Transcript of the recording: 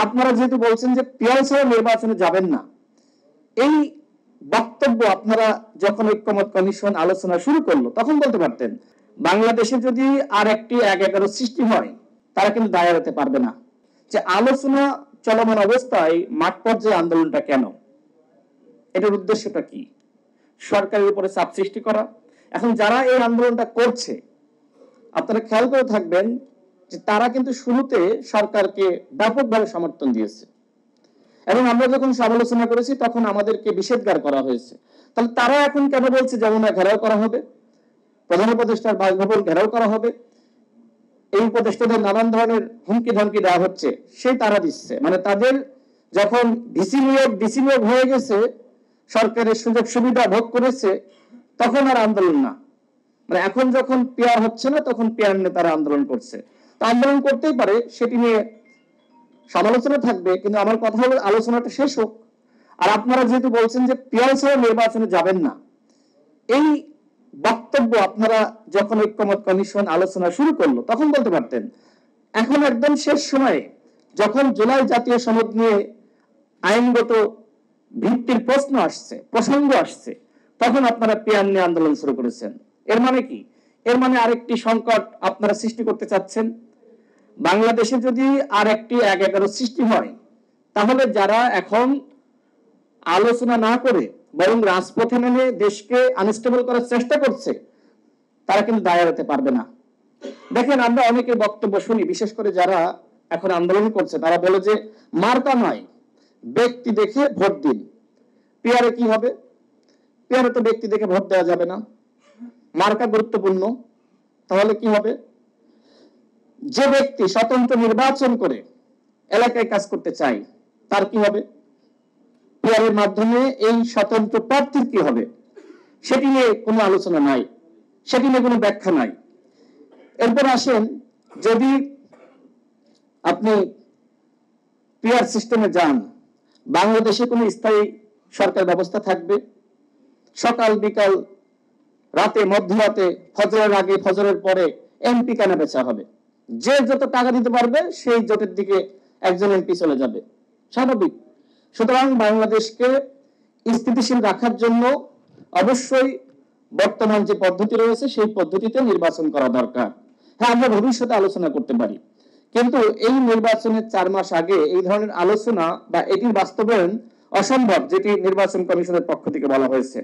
আপনারা যেহেতু বলছেন যে পিয়ার ছাড়া নির্বাচনে যাবেন না, এই বক্তব্য আপনারা যখন ঐক্যমত কমিশন আলোচনা শুরু করলো তখন বলতে পারতেন। বাংলাদেশে যদি আর একটি ১/১১ সৃষ্টি হয়, তারা কিন্তু দায় এড়াতে পারবে না। যে আলোচনা চলমান অবস্থায় মাঠ পর্যায়ে আন্দোলনটা কেন, এটার উদ্দেশ্যটা কি? সরকারের উপরে চাপ সৃষ্টি করা। এখন যারা এই আন্দোলনটা করছে, আপনারা খেয়াল করে থাকবেন যে তারা কিন্তু শুরুতে সরকারকে ব্যাপকভাবে সমর্থন দিয়েছে, এবং আমরা যখন সমালোচনা করেছি তখন আমাদেরকে নিষেধাজ্ঞা করা হয়েছে। তাহলে তারা এখন কেন বলছে যমুনা ঘেরাও করা হবে, প্রধান উপদেষ্টার বাসভবন ঘেরাও করা হবে, এই উপদেষ্টাদের নানান ধরনের হুমকি ধমকি দেওয়া হচ্ছে, সেই তারা দিচ্ছে। মানে তাদের যখন ডিসি নিয়োগ হয়ে গেছে, সরকারের সুযোগ সুবিধা ভোগ করেছে, তখন আর আন্দোলন না। মানে এখন যখন পিয়ার হচ্ছে না, তখন পিয়ার নিয়ে তারা আন্দোলন করছে। তা আন্দোলন করতেই পারে, সেটি নিয়ে সমালোচনা থাকবে, কিন্তু আমার কথা হলো আলোচনাটা শেষ হোক। আর আপনারা যেহেতু বলছেন যে পিয়ার ছাড়া নির্বাচনে যাবেন না, এই বক্তব্য আপনারা যখন ঐক্যমত কমিশন আলোচনা শুরু করলো তখন বলতে পারতেন। এখন একদম শেষ সময়ে, যখন জুলাই জাতীয় সনদ নিয়ে আইনগত ভিত্তির প্রসঙ্গ আসছে, তখন আপনারা পিয়ার নিয়ে আন্দোলন শুরু করেছেন। এর মানে কি? এর মানে আরেকটি সংকট আপনারা সৃষ্টি করতে চাচ্ছেন। বাংলাদেশে যদি আর একটি ১/১১ সৃষ্টি হয়, তাহলে যারা এখন আলোচনা না করে বরং রাজপথে নেমে দেশকে আনস্টেবল করার চেষ্টা করছে, তারা কিন্তু দায় এড়াতে পারবে না। দেখেন, আমরা অনেকের বক্তব্য শুনি, বিশেষ করে যারা এখন আন্দোলন করছে, তারা বলে যে মার্কা নয়, ব্যক্তি দেখে ভোট দিন। পিয়ারে কি হবে? পিয়ারে তো ব্যক্তি দেখে ভোট দেওয়া যাবে না, মার্কা গুরুত্বপূর্ণ। তাহলে কি হবে? যে ব্যক্তি স্বতন্ত্র নির্বাচন করে এলাকায় কাজ করতে চায়, তার কি হবে? পিয়ারের মাধ্যমে এই স্বতন্ত্র প্রার্থীর কি হবে? সেটি নিয়ে কোনো আলোচনা নাই, সেটি নিয়ে কোনো ব্যাখ্যা নাই। এরপর আসেন, যদি আপনি পিয়ার সিস্টেমে যান, বাংলাদেশে কোনো স্থায়ী সরকার ব্যবস্থা থাকবে? সকাল বিকাল, রাতে, মধ্যরাতে, ফজরের আগে ফজরের পরে এমপি কেনা বেচা হবে। যে যত টাকা দিতে পারবে সেই জোটের দিকে একজন এমপি চলে যাবে, স্বাভাবিক। সুতরাং বাংলাদেশকে স্থিতিশীল রাখার জন্য অবশ্যই বর্তমান যে পদ্ধতি রয়েছে সেই পদ্ধতিতে নির্বাচন করা দরকার। হ্যাঁ, আমরা ভবিষ্যতে আলোচনা করতে পারি, কিন্তু এই নির্বাচনের 4 মাস আগে এই ধরনের আলোচনা বা এটির বাস্তবায়ন অসম্ভব, যেটি নির্বাচন কমিশনের পক্ষ থেকে বলা হয়েছে।